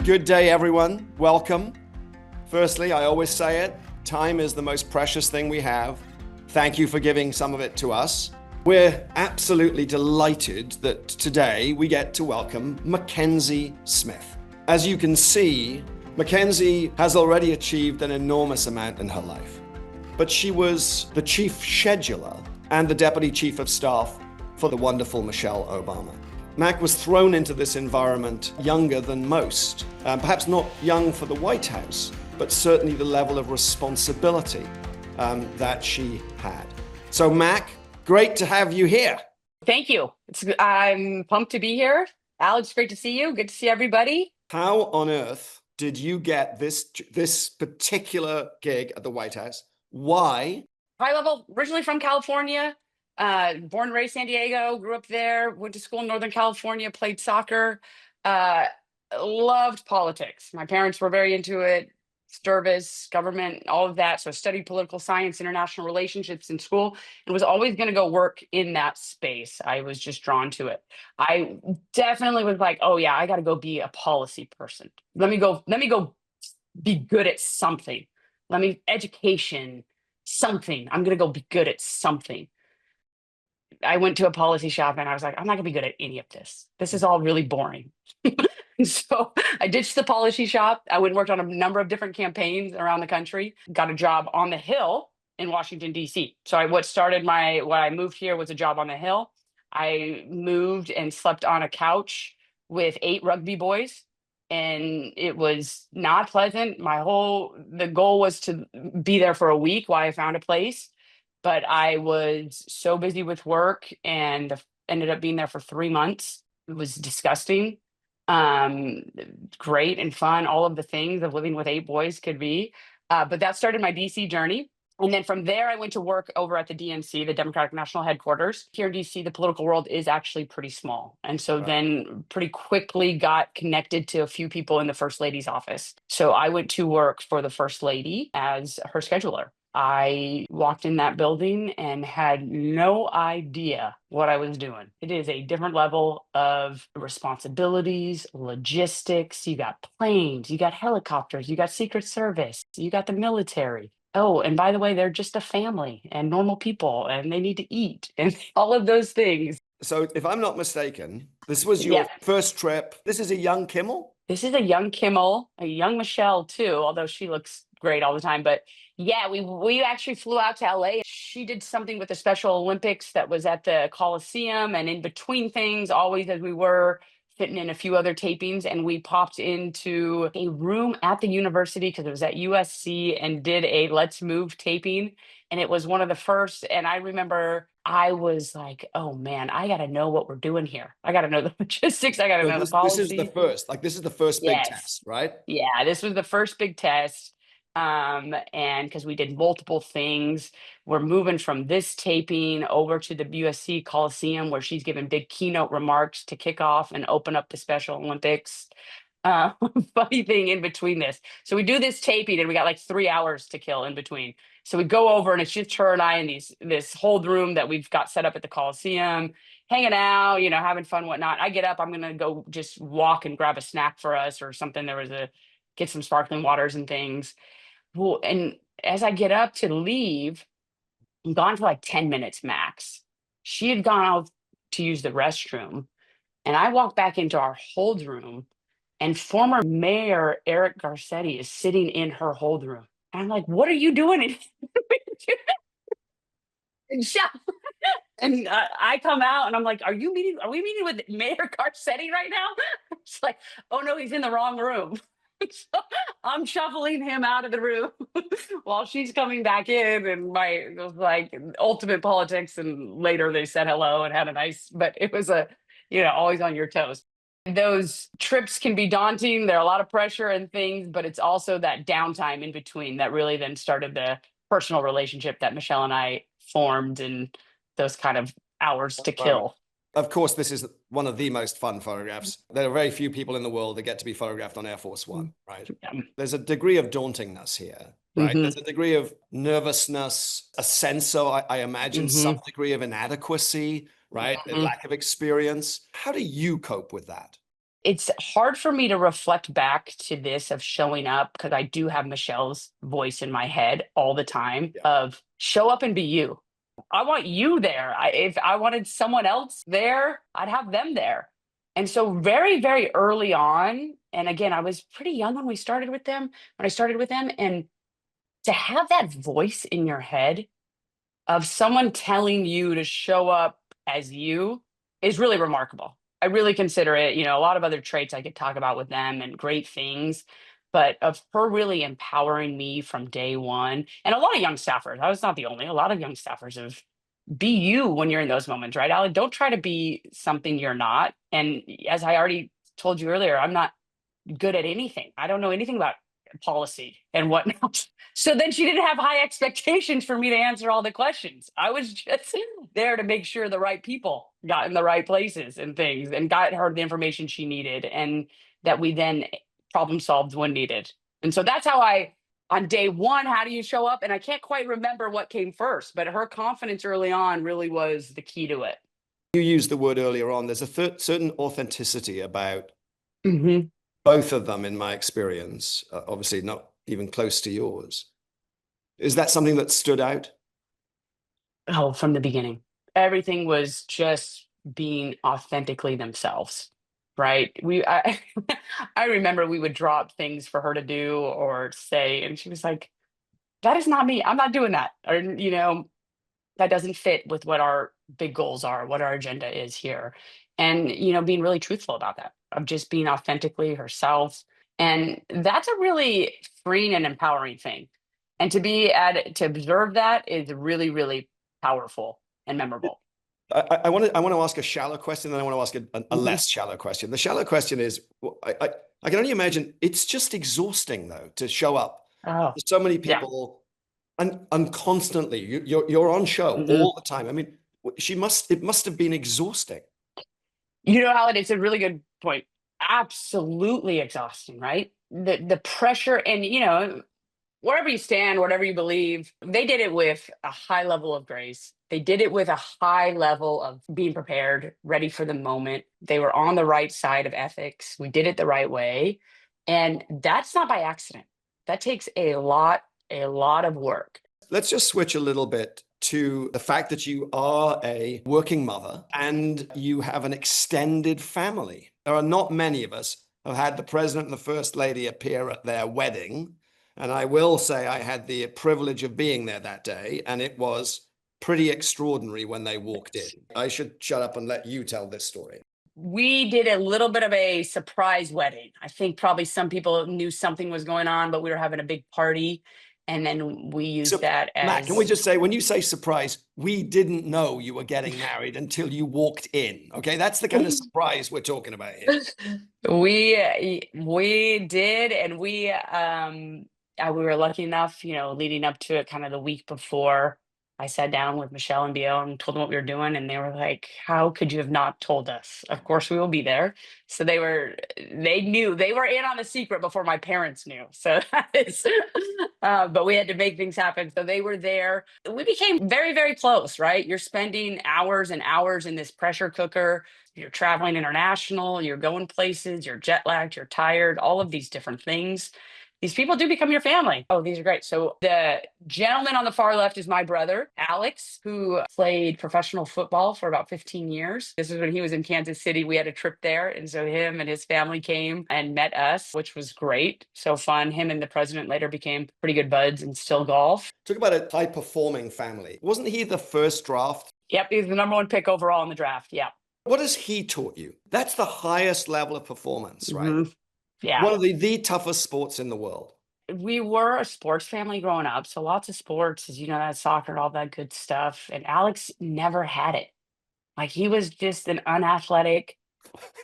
Good day, everyone. Welcome. Firstly, I always say it, time is the most precious thing we have. Thank you for giving some of it to us. We're absolutely delighted that today we get to welcome MacKenzie Smith. As you can see, MacKenzie has already achieved an enormous amount in her life. But she was the chief scheduler and the deputy chief of staff for the wonderful Michelle Obama. Mac was thrown into this environment younger than most, perhaps not young for the White House, but certainly the level of responsibility that she had. So Mac, great to have you here. Thank you. I'm pumped to be here. Alex, great to see you. Good to see everybody. How on earth did you get this particular gig at the White House? Why? High level, originally from California, born and raised San Diego, grew up there, went to school in Northern California, played soccer, loved politics. My parents were very into it, service, government, all of that. So I studied political science, international relationships in school, and was always going to go work in that space. I was just drawn to it. I definitely was like, oh yeah, I got to go be a policy person. Let me go be good at something. Education, something. I'm going to go be good at something. I went to a policy shop and I was like, I'm not gonna be good at any of this. This is all really boring. So I ditched the policy shop. I went and worked on a number of different campaigns around the country, got a job on the Hill in Washington, D.C. So when I moved here was a job on the Hill. I moved and slept on a couch with 8 rugby boys, and it was not pleasant. The goal was to be there for a week while I found a place. But I was so busy with work and ended up being there for 3 months. It was disgusting. Great and fun, all of the things of living with 8 boys could be. But that started my DC journey. And then from there, I went to work over at the DNC, the Democratic National Headquarters. Here in DC, the political world is actually pretty small. And so then pretty quickly got connected to a few people in the First Lady's office. So I went to work for the First Lady as her scheduler. I walked in that building and had no idea what I was doing. It is a different level of responsibilities, logistics. You got planes, you got helicopters, you got Secret Service, you got the military. Oh, and by the way, they're just a family and normal people and they need to eat and all of those things. So if I'm not mistaken, this was your Yeah. first trip. This is a young Kimmel? This is a young Kimmel, a young Michelle too, although she looks great all the time. But yeah, we actually flew out to LA. She did something with the Special Olympics that was at the Coliseum, and in between things, always as we were fitting in a few other tapings, and we popped into a room at the university because it was at USC and did a Let's Move taping. And it was one of the first. And I remember I was like, oh man, I got to know what we're doing here. I got to know the logistics. I got to know the policy. This is the first, this is the first big test, right? Yeah, this was the first big test. And because we did multiple things, we're moving from this taping over to the USC Coliseum where she's giving big keynote remarks to kick off and open up the Special Olympics. Funny thing in between this. So we do this taping and we got like 3 hours to kill in between. So we go over and it's just her and I in this whole room that we've got set up at the Coliseum, hanging out, having fun, whatnot. I get up, I'm gonna go just walk and grab a snack for us or something. Get some sparkling waters and things. Well, and as I get up to leave, I'm gone for like 10 minutes max. She had gone out to use the restroom, and I walk back into our hold room, and former Mayor Eric Garcetti is sitting in her hold room. And I'm like, what are you doing in and and I come out and I'm like, are we meeting with Mayor Garcetti right now? It's like, oh no, he's in the wrong room. So I'm shuffling him out of the room while she's coming back in, and it was like ultimate politics. And later they said hello and had but it was always on your toes. Those trips can be daunting. There are a lot of pressure and things, but it's also that downtime in between that really then started the personal relationship that Michelle and I formed, and those kind of hours to kill. Of course, this is one of the most fun photographs. There are very few people in the world that get to be photographed on Air Force One, right? Yeah. There's a degree of dauntingness here, right? There's a degree of nervousness, a sense of, I imagine, some degree of inadequacy, right? A lack of experience. How do you cope with that? It's hard for me to reflect back to this of showing up because I do have Michelle's voice in my head all the time Yeah. of show up and be you. I want you there. If I wanted someone else there, I'd have them there. And so very, very early on, and again, I was pretty young when I started with them, and to have that voice in your head of someone telling you to show up as you is really remarkable. I really consider it, a lot of other traits I could talk about with them and great things, but of her really empowering me from day one. And a lot of young staffers, I was not the only, a lot of young staffers have be you when you're in those moments, right, Alec? Don't try to be something you're not. And as I already told you earlier, I'm not good at anything. I don't know anything about policy and whatnot. So then she didn't have high expectations for me to answer all the questions. I was just there to make sure the right people got in the right places and things and got her the information she needed and that we then problem solved when needed. And so that's how on day one, how do you show up? And I can't quite remember what came first, but her confidence early on really was the key to it. You used the word earlier on. There's a certain authenticity about Mhm. both of them, in my experience. Obviously, not even close to yours. Is that something that stood out? Oh, from the beginning. Everything was just being authentically themselves, right? I remember we would drop things for her to do or say, and she was like, "That is not me. I'm not doing that." Or, that doesn't fit with what our big goals are, what our agenda is here. And, being really truthful about that, of just being authentically herself. And that's a really freeing and empowering thing. And to observe that is really, really powerful and memorable. I want to ask a shallow question, then I want to ask a Mhm. less shallow question. The shallow question is, I can only imagine it's just exhausting though to show up Oh, to so many yeah. people and constantly. You're on show Mhm. all the time. I mean, it must have been exhausting. Alan, it's a really good point. Absolutely exhausting, right? The pressure and wherever you stand, whatever you believe, they did it with a high level of grace. They did it with a high level of being prepared, ready for the moment. They were on the right side of ethics. We did it the right way. And that's not by accident. That takes a lot of work. Let's just switch a little bit to the fact that you are a working mother and you have an extended family. There are not many of us who have had the president and the first lady appear at their wedding. And I will say I had the privilege of being there that day, and it was pretty extraordinary when they walked in. I should shut up and let you tell this story. We did a little bit of a surprise wedding. I think probably some people knew something was going on, but we were having a big party. And then we used So, that Matt, can we as just say, when you say surprise, we didn't know you were getting married until you walked in. Okay, that's the kind of surprise we're talking about here. we did, and we were lucky enough, leading up to it, kind of the week before. I sat down with Michelle and BL and told them what we were doing, and they were like, "How could you have not told us? Of course, we will be there." So they knew they were in on the secret before my parents knew. So that is, but we had to make things happen. So they were there. We became very, very close. Right? You're spending hours and hours in this pressure cooker. You're traveling international, you're going places, you're jet lagged, you're tired, all of these different things. These people do become your family. Oh, these are great. So the gentleman on the far left is my brother, Alex, who played professional football for about 15 years. This is when he was in Kansas City. We had a trip there. And so him and his family came and met us, which was great. So fun. Him and the president later became pretty good buds and still golf. Talk about a high performing family. Wasn't he the first draft? Yep, he's the number one pick overall in the draft. Yeah. What has he taught you? That's the highest level of performance, right? Mhm. Yeah. One of the toughest sports in the world. We were a sports family growing up, so lots of sports, as you know, that soccer, all that good stuff. And Alex never had it. Like he was just an unathletic.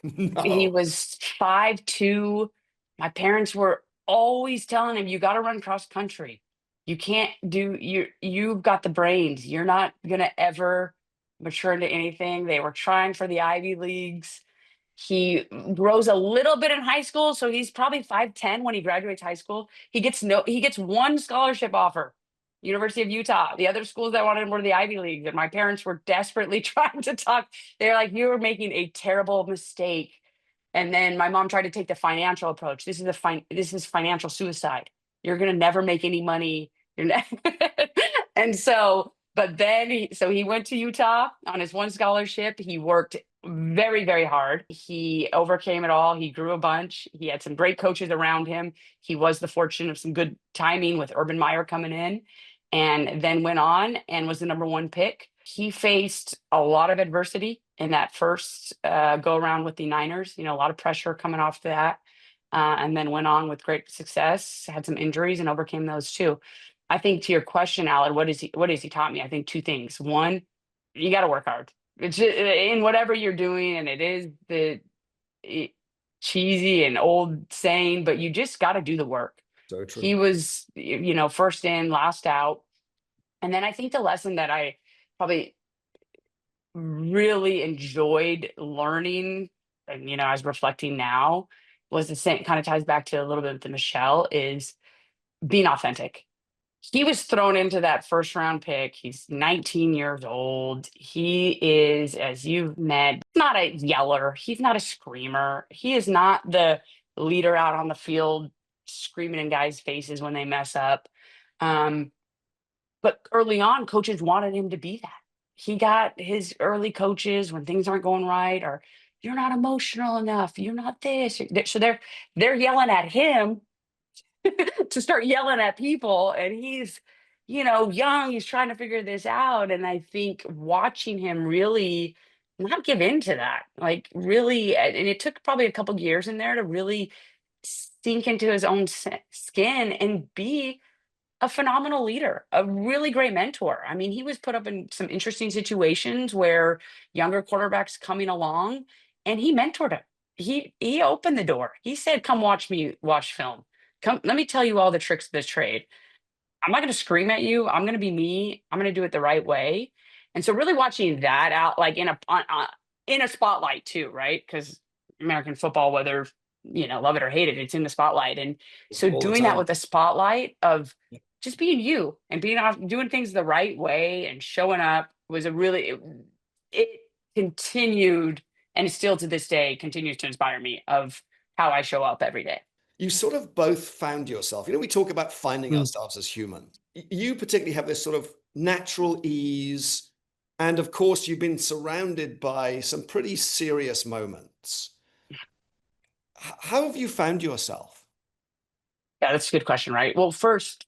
He No. was 5'2". My parents were always telling him, "You got to run cross country. You can't do you've got the brains. You're not gonna ever mature into anything." They were trying for the Ivy Leagues. He grows a little bit in high school, so he's probably 5'10" when he graduates high school. He gets one scholarship offer, University of Utah. The other schools that wanted him were the Ivy Leagues, and my parents were desperately trying to talk. They're like, "You were making a terrible mistake And then my mom tried to take the financial approach. This is financial suicide. You're gonna never make any money. And so, but then so he went to Utah on his one scholarship. He worked very, very hard. He overcame it all. He grew a bunch. He had some great coaches around him. He was the fortune of some good timing with Urban Meyer coming in, and then went on and was the number one pick. He faced a lot of adversity in that first go around with the Niners. A lot of pressure coming off that, and then went on with great success. Had some injuries and overcame those too. I think to your question, Alan, what has he taught me? I think two things. One, you got to work hard. It's just, in whatever you're doing, and it is the cheesy and old saying, but you just got to do the work. So true. He was, first in, last out. And then I think the lesson that I probably really enjoyed learning, and I was reflecting now, was the same, kind of ties back to a little bit with the Michelle, is being authentic. He was thrown into that first round pick. He's 19 years old. He is, as you've met, not a yeller. He's not a screamer. He is not the leader out on the field screaming in guys' faces when they mess up. But early on, coaches wanted him to be that. He got his early coaches when things aren't going right, or you're not emotional enough. You're not this. So they're yelling at him to start yelling at people, and he's young, he's trying to figure this out. And I think watching him really not give in to that, like, really, and it took probably a couple years in there to really sink into his own skin and be a phenomenal leader, a really great mentor. I mean, he was put up in some interesting situations where younger quarterbacks coming along, and he mentored him. He opened the door. He said, "Come watch film. Come, let me tell you all the tricks of the trade. I'm not going to scream at you. I'm going to be me. I'm going to do it the right way." And so, really watching that out, like in a spotlight too, right? Because American football, whether love it or hate it, it's in the spotlight. And so, All the doing that time. with the spotlight of just being you and being off, doing things the right way and showing up was it continued, and still to this day continues to inspire me of how I show up every day. You sort of both found yourself. We talk about finding Mm. ourselves as human. You particularly have this sort of natural ease. And of course, you've been surrounded by some pretty serious moments. How have you found yourself? Yeah, that's a good question, right? Well, first,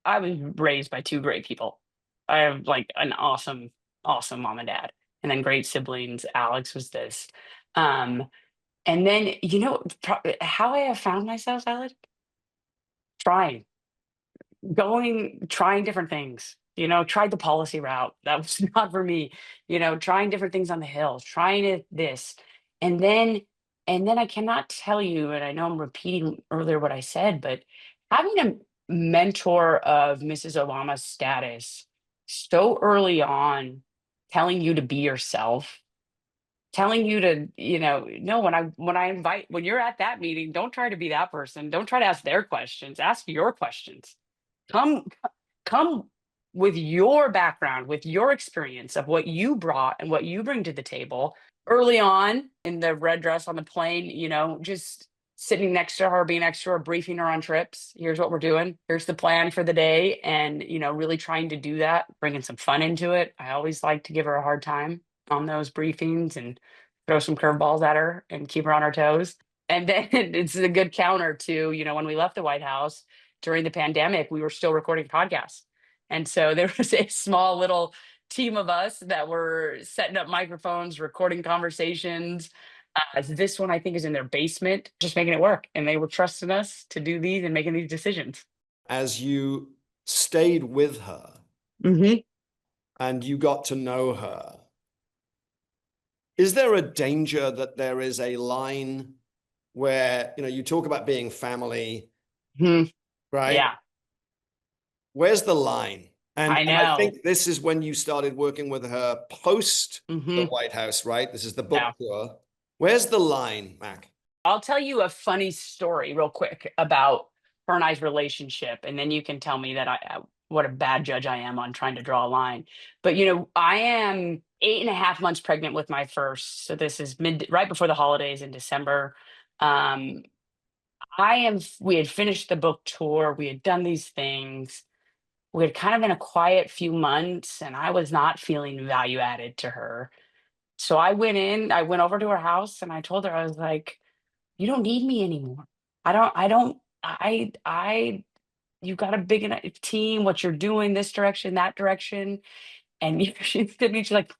I was raised by two great people. I have like an awesome, awesome mom and dad, and then great siblings. Alex was this. Um, and then, how I have found myself, Alex, trying, trying different things. Tried the policy route. That was not for me. Trying different things on the Hill, trying this. And then, I cannot tell you, and I know I'm repeating earlier what I said, but having a mentor of Mrs. Obama's status so early on, telling you to be yourself, telling you to, no, when you're at that meeting, don't try to be that person. Don't try to ask their questions. Ask your questions. Come come with your background, with your experience of what you brought and what you bring to the table. Early on in the red dress on the plane, just sitting next to her, being next to her, briefing her on trips. Here's what we're doing. Here's the plan for the day. And, really trying to do that, bringing some fun into it. I always like to give her a hard time on those briefings and throw some curveballs at her and keep her on her toes. And then it's a good counter to, when we left the White House during the pandemic, we were still recording podcasts. And so there was a small little team of us that were setting up microphones, recording conversations. This one, I think, is in their basement, just making it work. And they were trusting us to do these and making these decisions. As you stayed with her Mm-hmm. and you got to know her, is there a danger that there is a line where, you talk about being family, Mm-hmm. right? Yeah, Where's the line? I And I know. think this is when you started working with her post the Mm-hmm. White House, right? This is the Yeah. book tour. Where's the line, Mac? I'll tell you a funny story real quick about her and I's relationship, and then you can tell me that what a bad judge I am on trying to draw a line. But I am 8.5 months pregnant with my first. So this is right before the holidays in December. Um, we had finished the book tour. We had done these things. We had kind of been a quiet few months, and I was not feeling value added to her. So I went over to her house and I told her, I was like, you don't need me anymore. You've got a big enough team, what you're doing, this direction, that direction. And she looked at me, she's like,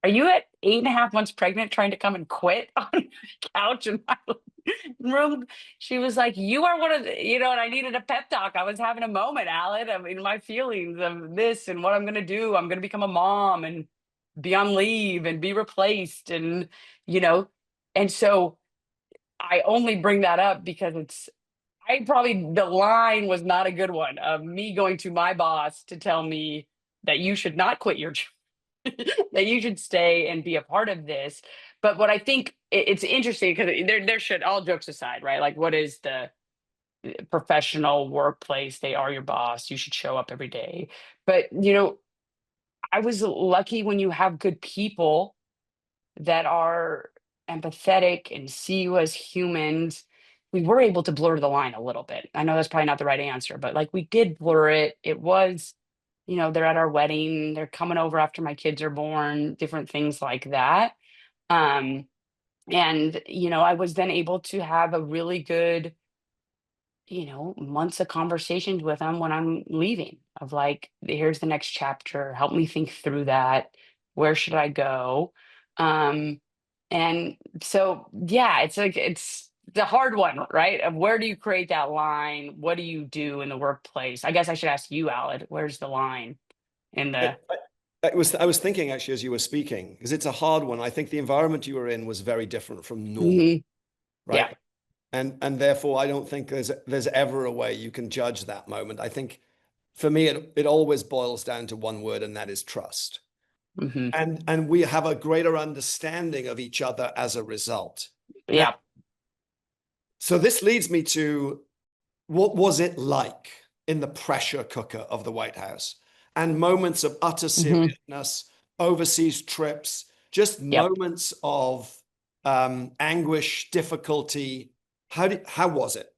are you at 8.5 months pregnant trying to come and quit on the couch in my room? She was like, you are one of the, and I needed a pep talk. I was having a moment, Alan. I mean, my feelings of this and what I'm going to do. I'm going to become a mom and be on leave and be replaced. You know, and so I only bring that up because the line was not a good one of me going to my boss to tell me that you should not quit your job, that you should stay and be a part of this. But what I think it's interesting because there should, all jokes aside, right? Like, what is the professional workplace? They are your boss. You should show up every day. But, I was lucky when you have good people that are empathetic and see you as humans. We were able to blur the line a little bit. I know that's probably not the right answer, but like we did blur it. It was, they're at our wedding, they're coming over after my kids are born, different things like that. Um, and I was then able to have a really good, months of conversations with them when I'm leaving of like, here's the next chapter, help me think through that. Where should I go? Um, and so, yeah, it's like, it's the hard one, right? Of where do you create that line? What do you do in the workplace? I guess I should ask you, Aled, where's the line in the, I was thinking actually as you were speaking, because it's a hard one. I think the environment you were in was very different from normal, Mhm. Yeah. right? And therefore I don't think there's ever a way you can judge that moment. I think for me it always boils down to one word, and that is trust. Hmm. And we have a greater understanding of each other as a result. Now, Yeah. so this leads me to, what was it like in the pressure cooker of the White House and moments of utter Hmm. seriousness, overseas trips, just Yep. moments of anguish, difficulty? How was it?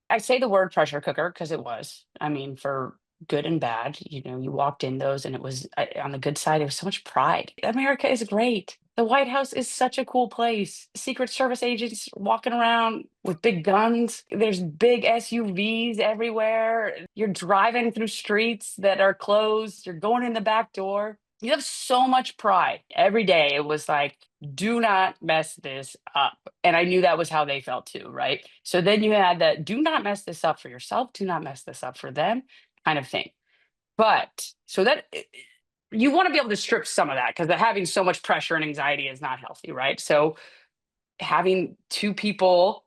I say the word pressure cooker because it was. I mean, for good and bad, you walked in those and it was on the good side, it was so much pride. America is great. The White House is such a cool place. Secret Service agents walking around with big guns. There's big SUVs everywhere. You're driving through streets that are closed. You're going in the back door. You have so much pride. Every day it was like, do not mess this up. And I knew that was how they felt too, right? So then you had that do not mess this up for yourself, do not mess this up for them kind of thing. But so that you want to be able to strip some of that because having so much pressure and anxiety is not healthy, right? So having two people,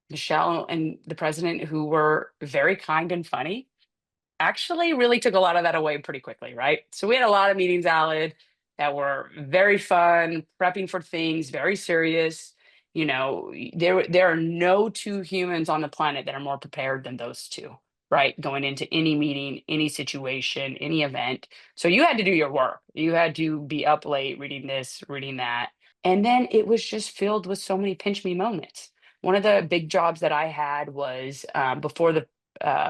Michelle and the president, who were very kind and funny, actually really took a lot of that away pretty quickly, right? So we had a lot of meetings, Alid, that were very fun, prepping for things, very serious. There are no two humans on the planet that are more prepared than those two, right? Going into any meeting, any situation, any event. So you had to do your work. You had to be up late reading this, reading that. And then it was just filled with so many pinch me moments. One of the big jobs that I had was before the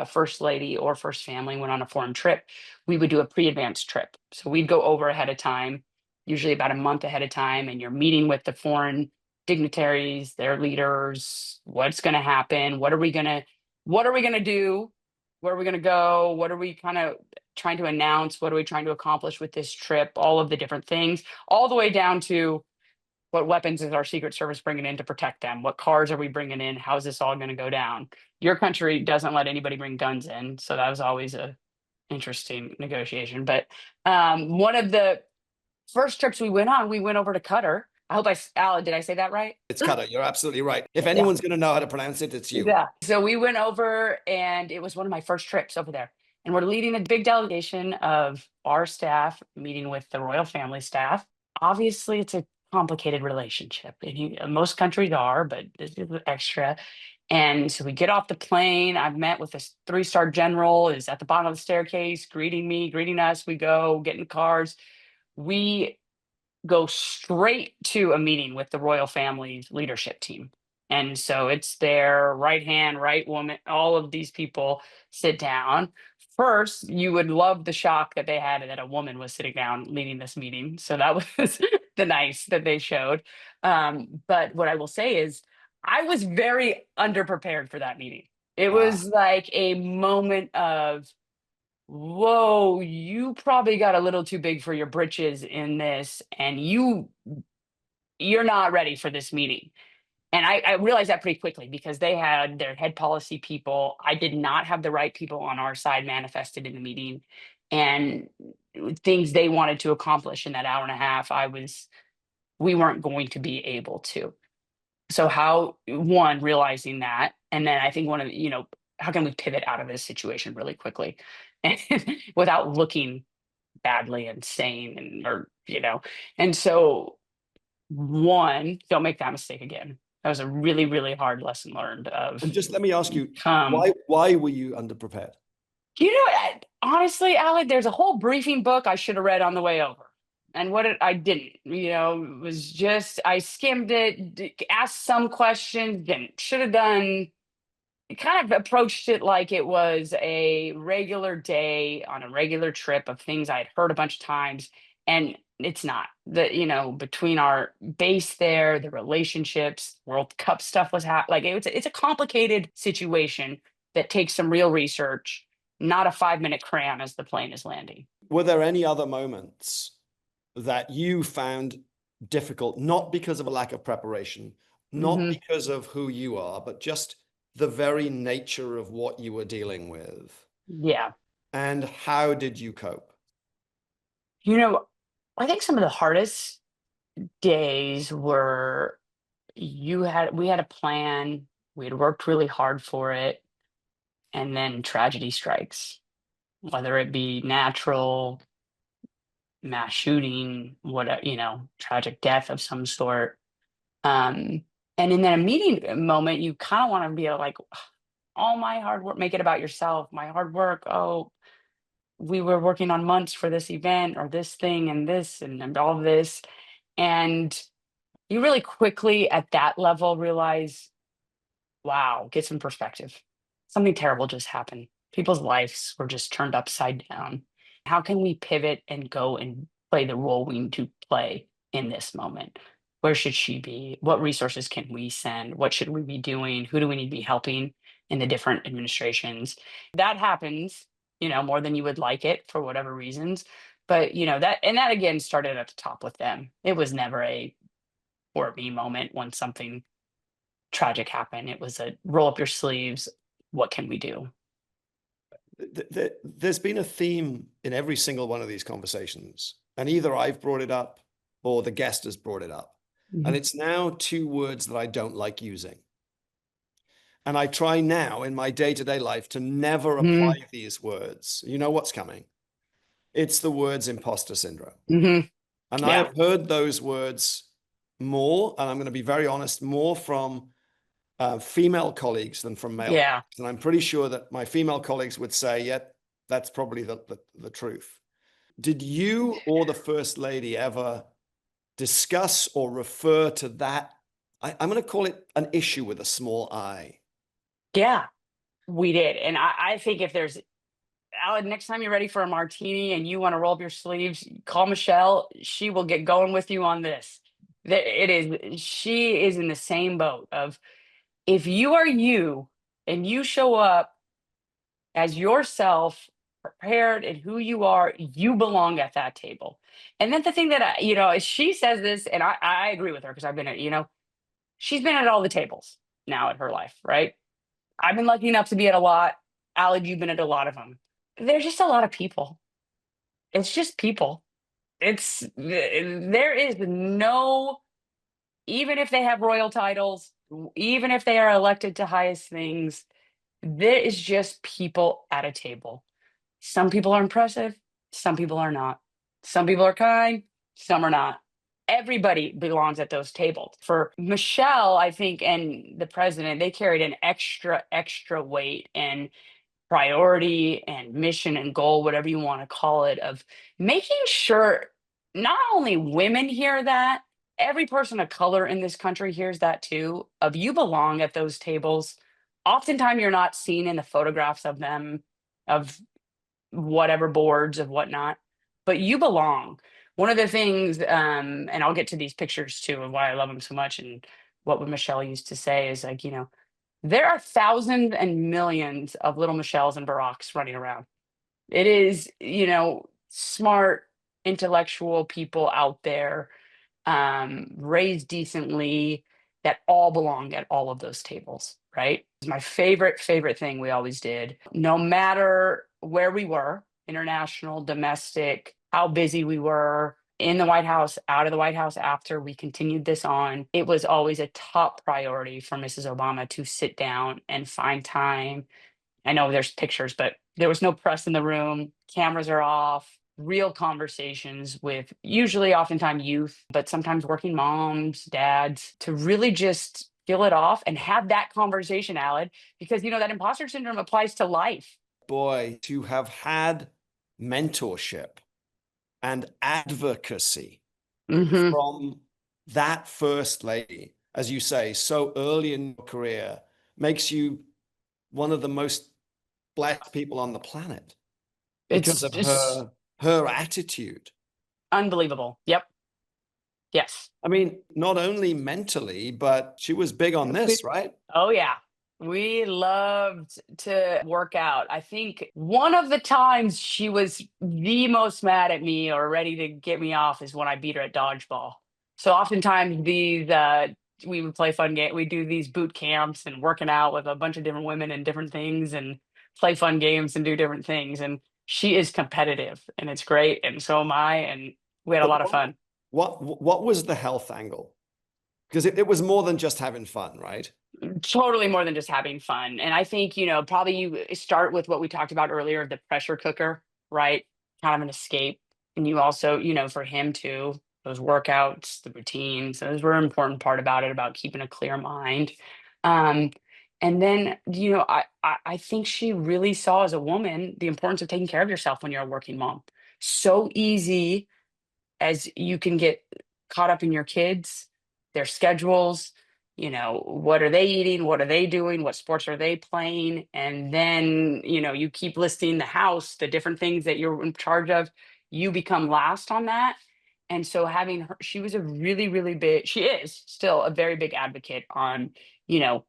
first lady or first family went on a foreign trip, we would do a pre-advanced trip. So we'd go over ahead of time, usually about a month ahead of time, and you're meeting with the foreign dignitaries, their leaders, what's going to happen, what are we going to do, where are we going to go, what are we kind of trying to announce, what are we trying to accomplish with this trip, all of the different things, all the way down to what weapons is our Secret Service bringing in to protect them? What cars are we bringing in? How's this all going to go down? Your country doesn't let anybody bring guns in, so that was always a interesting negotiation. But one of the first trips we went on, we went over to Qatar. I hope Alan, did I say that right? It's Qatar. You're absolutely right. If Yeah. anyone's going to know how to pronounce it, it's you. Yeah. So we went over, and it was one of my first trips over there. And we're leading a big delegation of our staff meeting with the royal family staff. Obviously, it's a complicated relationship, and most countries are, but this is extra. And so we get off the plane. I've met with this three-star general, is at the bottom of the staircase, greeting me, greeting us. We go, get in the cars. We go straight to a meeting with the royal family's leadership team. And so it's their right hand, right woman, all of these people sit down. First, you would love the shock that they had that a woman was sitting down leading this meeting. So that was the nice that they showed. But what I will say is, I was very underprepared for that meeting. It Ah, was like a moment of, whoa, you probably got a little too big for your britches in this, and you're not ready for this meeting. And I realized that pretty quickly because they had their head policy people. I did not have the right people on our side manifested in the meeting, and things they wanted to accomplish in that hour and a half, we weren't going to be able to. So how, one, realizing that, and then I think one of, how can we pivot out of this situation really quickly and without looking badly and sane and so one, don't make that mistake again. That was a really, really hard lesson learned of and just let me ask you, come. why were you underprepared? Honestly, Alec, there's a whole briefing book I should have read on the way over. And I didn't, it was just, I skimmed it, asked some questions, didn't, should have done, kind of approached it like it was a regular day on a regular trip of things I'd heard a bunch of times. And it's not between our base there, the relationships, World Cup stuff was like it's a complicated situation that takes some real research, not a 5-minute cram as the plane is landing. Were there any other moments that you found difficult, not because of a lack of preparation, not Hmm. because of who you are, but just the very nature of what you were dealing with? Yeah. And how did you cope? You know, I think some of the hardest days were we had a plan, we had worked really hard for it, and then tragedy strikes, whether it be natural, mass shooting, whatever, tragic death of some sort. Um, and in that meeting moment, you kind of want to be like, all my hard work, make it about yourself, my hard work. Oh, we were working on months for this event or this thing and this and all of this. And you really quickly at that level realize, wow, get some perspective. Something terrible just happened. People's lives were just turned upside down. How can we pivot and go and play the role we need to play in this moment? Where should she be? What resources can we send? What should we be doing? Who do we need to be helping in the different administrations? That happens, more than you would like it for whatever reasons. But that again started at the top with them. It was never a or me moment when something tragic happened. It was a roll up your sleeves. What can we do? There's been a theme in every single one of these conversations, and either I've brought it up or the guest has brought it up. And Mhm. it's now two words that I don't like using. And I try now in my day-to-day life to never apply Mhm. these words. You know what's coming? It's the words imposter syndrome. Mhm. And I Yeah. have heard those words more, and I'm going to be very honest, more from female colleagues than from male Yeah. colleagues. And I'm pretty sure that my female colleagues would say, yeah, that's probably the truth. Did you or the First Lady ever discuss or refer to that? I'm going to call it an issue with a small I. Yeah. We did. And I think if there's Alan, next time you're ready for a martini and you want to roll up your sleeves, call Michelle. She will get going with you on this. She is in the same boat of, if you are you and you show up as yourself, prepared and who you are, you belong at that table. And then the thing that she says this, and I agree with her because I've been at, she's been at all the tables now in her life, right? I've been lucky enough to be at a lot. Alec, you've been at a lot of them. There's just a lot of people. It's just people. There is no, even if they have royal titles, even if they are elected to highest things, there is just people at a table. Some people are impressive, some people are not. Some people are kind, some are not. Everybody belongs at those tables. For Michelle, I think, and the president, they carried an extra weight and priority and mission and goal, whatever you want to call it, of making sure not only women hear that, every person of color in this country hears that too. Of you belong at those tables. Oftentimes, you're not seen in the photographs of them, of whatever boards of whatnot, but you belong. One of the things, and I'll get to these pictures too, and why I love them so much, and what Michelle used to say is like, there are thousands and millions of little Michelles and Baracks running around. It is, smart, intellectual people out there, raised decently, that all belong at all of those tables, right? It's my favorite thing we always did, no matter where we were, international, domestic, how busy we were, in the White House, out of the White House after we continued this on. It was always a top priority for Mrs. Obama to sit down and find time. I know there's pictures, but there was no press in the room. Cameras are off. Real conversations with usually, oftentimes youth, but sometimes working moms, dads, to really just feel it off and have that conversation, Aled, because that imposter syndrome applies to life. Boy, to have had mentorship and advocacy Hmm. from that first lady, as you say, so early in your career, makes you one of the most blessed people on the planet because It's of just her attitude. unbelievable. Yep. Yes. I mean, not only mentally, but she was big on this, right? Oh, yeah. We loved to work out. I think one of the times she was the most mad at me or ready to get me off is when I beat her at dodgeball. So oftentimes we would play fun game. We do these boot camps and working out with a bunch of different women and different things and play fun games and do different things. And she is competitive and it's great. And so am I. And we had a But lot of fun. what was the health angle? Because it was more than just having fun, right? Totally more than just having fun. And I think, probably you start with what we talked about earlier, the pressure cooker, right? Kind of an escape. And you also, for him too, those workouts, the routines, those were an important part about it, about keeping a clear mind. Um, and then, I think she really saw as a woman the importance of taking care of yourself when you're a working mom. So easy as you can get caught up in your kids, their schedules, what are they eating? What are they doing? What sports are they playing? And then, you keep listing the house, the different things that you're in charge of, you become last on that. And so having her, she was a really, really big, she is still a very big advocate on, you know,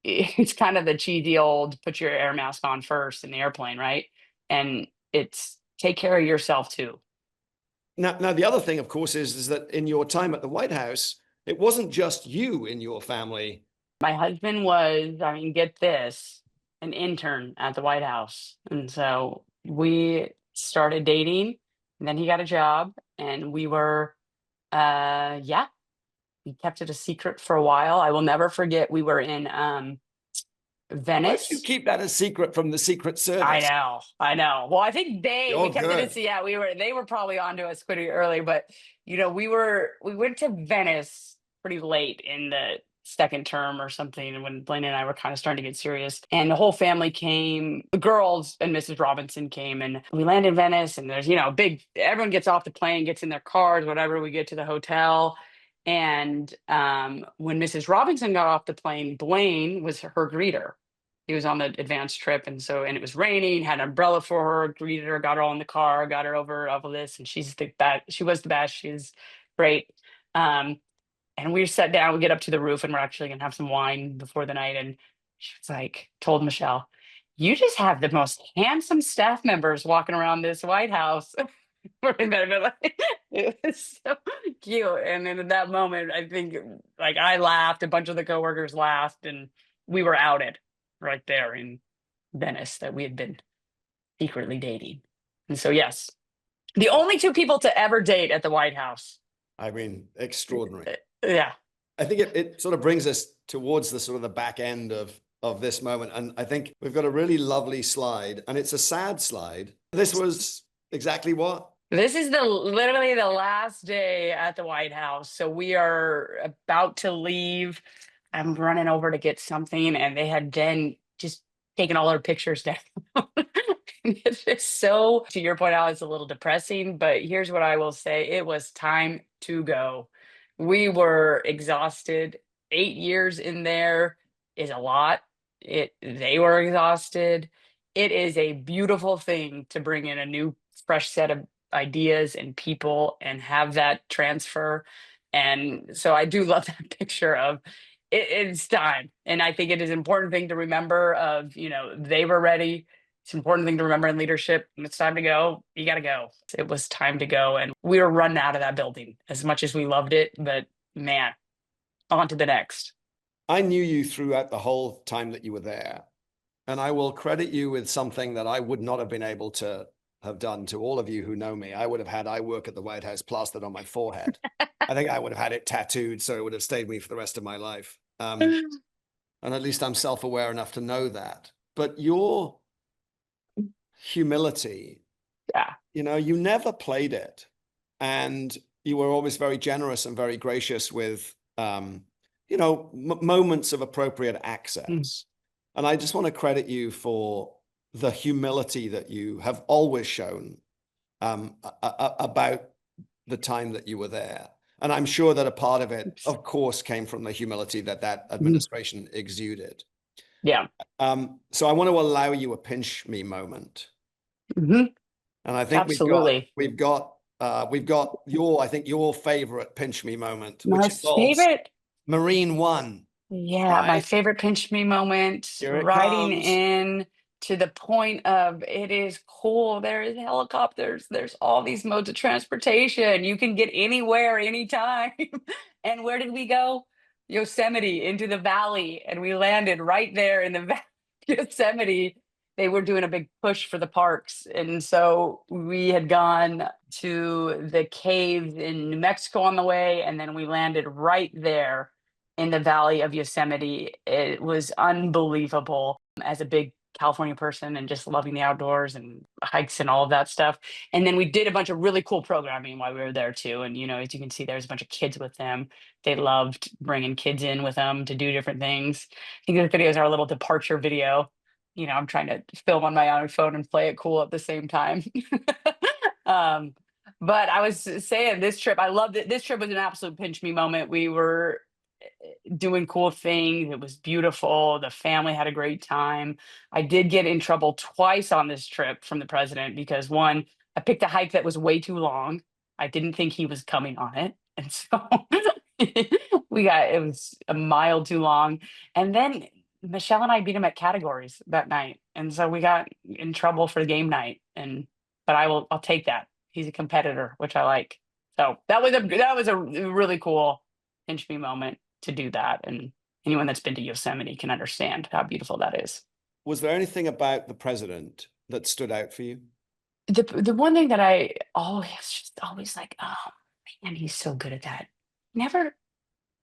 it's kind of the cheesy old put your air mask on first in the airplane, right? And it's take care of yourself too. Now the other thing, of course, is that in your time at the White House, it wasn't just you in your family. My husband was, I mean, get this, an intern at the White House. And so we started dating, and then he got a job, and we were, yeah, we kept it a secret for a while. I will never forget, we were in Why did you Venice. keep that a secret from the Secret I Service? know, I know. Well, I think we You're kept it good. as, yeah, they were probably onto us pretty early, but we went to Venice pretty late in the second term or something when Blaine and I were kind of starting to get serious. And the whole family came, the girls and Mrs. Robinson came, and we land in Venice, and there's, everyone gets off the plane, gets in their cars, whatever, we get to the hotel. And when Mrs. Robinson got off the plane, Blaine was her greeter. He was on the advanced trip, and it was raining, had an umbrella for her, greeted her, got her all in the car, got her over all of this, and she was the best, she's great. Um, and we sat down, we get up to the roof, and we're actually gonna have some wine before the night, and she was like, told Michelle, "You just have the most handsome staff members walking around this White House." We're in bed, but like, it was so cute. And then at that moment, I think like I laughed, a bunch of the coworkers laughed, and we were outed right there in Venice that we had been secretly dating. And so, yes, the only two people to ever date at the White House. I mean, extraordinary. Yeah. I think it sort of brings us towards the sort of the back end of this moment. And I think we've got a really lovely slide, and it's a sad slide. This was exactly what? This is literally the last day at the White House. So we are about to leave. I'm running over to get something, and they had then just taken all our pictures down. It's so, to your point, Al, it's a little depressing, but here's what I will say. It was time to go. We were exhausted. 8 years in there is a lot. They were exhausted. It is a beautiful thing to bring in a new, fresh set of ideas and people and have that transfer. And so I do love that picture of it's time. And I think it is an important thing to remember of, they were ready. It's an important thing to remember in leadership. When it's time to go, you got to go. It was time to go. And we were running out of that building as much as we loved it. But man, on to the next. I knew you throughout the whole time that you were there. And I will credit you with something that I would not have been able to have done. To all of you who know me, I would have had "I work at the White House" plastered on my forehead. I think I would have had it tattooed, so it would have stayed with me for the rest of my life. And at least I'm self-aware enough to know that. But your humility, Yeah. you never played it. And you were always very generous and very gracious with, moments of appropriate access. And I just want to credit you for the humility that you have always shown about the time that you were there. And I'm sure that a part of it, of course, came from the humility that administration exuded. Yeah. So I want to allow you a pinch me moment. Mm-hmm. And I think Absolutely. we've got your favorite pinch me moment, My which involves favorite. Marine One. Yeah, my Right? favorite pinch me moment, Here it riding comes. in to the point of it is cool. There is helicopters, there's all these modes of transportation. You can get anywhere, anytime. And where did we go? Yosemite, into the valley. And we landed right there in the Yosemite. They were doing a big push for the parks. And so we had gone to the caves in New Mexico on the way, and then we landed right there in the valley of Yosemite. It was unbelievable as a big California person and just loving the outdoors and hikes and all of that stuff. And then we did a bunch of really cool programming while we were there too. And, as you can see, there's a bunch of kids with them. They loved bringing kids in with them to do different things. I think the video is our little departure video. I'm trying to film on my own phone and play it cool at the same time. But I was saying this trip, I loved it. This trip was an absolute pinch me moment. We were doing cool things. It was beautiful. The family had a great time. I did get in trouble twice on this trip from the president because, one, I picked a hike that was way too long. I didn't think he was coming on it. And so it was a mile too long. And then Michelle and I beat him at categories that night. And so we got in trouble for game night. But I'll take that. He's a competitor, which I like. So that was a really cool pinch me moment to do that. And anyone that's been to Yosemite can understand how beautiful that is. Was there anything about the president that stood out for you? The one thing that I always like, oh man, he's so good at that. Never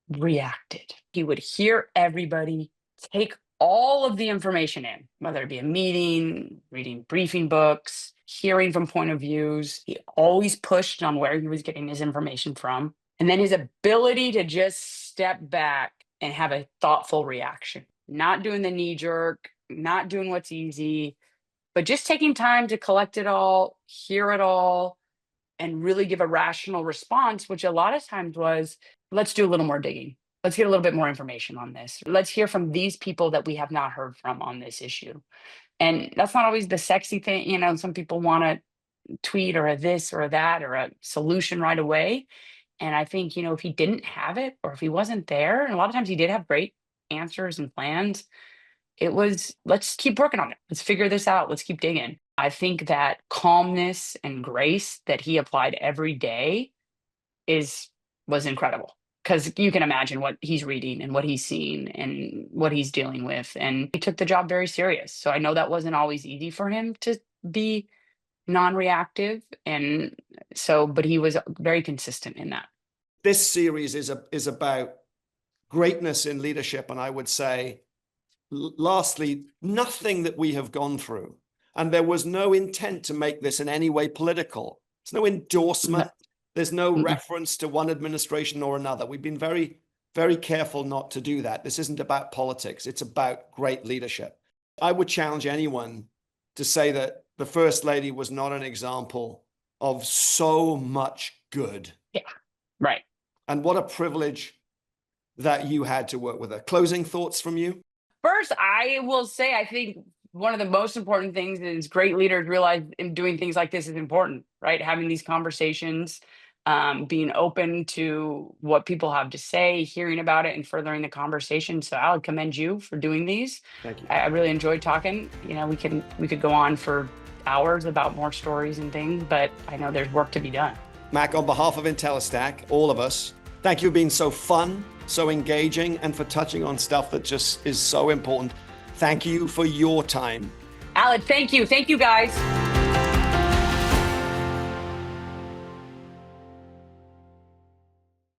reacted. He would hear everybody, take all of the information in, whether it be a meeting, reading briefing books, hearing from point of views. He always pushed on where he was getting his information from. And then his ability to just step back and have a thoughtful reaction, not doing the knee jerk, not doing what's easy, but just taking time to collect it all, hear it all, and really give a rational response, which a lot of times was, let's do a little more digging. Let's get a little bit more information on this. Let's hear from these people that we have not heard from on this issue. And that's not always the sexy thing. Some people want to tweet or a this or a that or a solution right away. And I think, if he didn't have it or if he wasn't there, and a lot of times he did have great answers and plans, it was, let's keep working on it. Let's figure this out. Let's keep digging. I think that calmness and grace that he applied every day was incredible, because you can imagine what he's reading and what he's seeing and what he's dealing with. And he took the job very serious. So I know that wasn't always easy for him to be non-reactive. But he was very consistent in that. This series is about greatness in leadership. And I would say, lastly, nothing that we have gone through, and there was no intent to make this in any way political. There's no endorsement. There's no reference to one administration or another. We've been very, very careful not to do that. This isn't about politics. It's about great leadership. I would challenge anyone to say that the First Lady was not an example of so much good. Yeah, right. And what a privilege that you had to work with her. Closing thoughts from you? First, I will say, I think one of the most important things is great leaders realize in doing things like this is important, right? Having these conversations, being open to what people have to say, hearing about it, and furthering the conversation. So I would commend you for doing these. Thank you. I really enjoyed talking. You know, we could go on for hours about more stories and things, but I know there's work to be done. Mac, on behalf of Intellistack, all of us, thank you for being so fun, so engaging, and for touching on stuff that just is so important. Thank you for your time. Alec, thank you. Thank you, guys.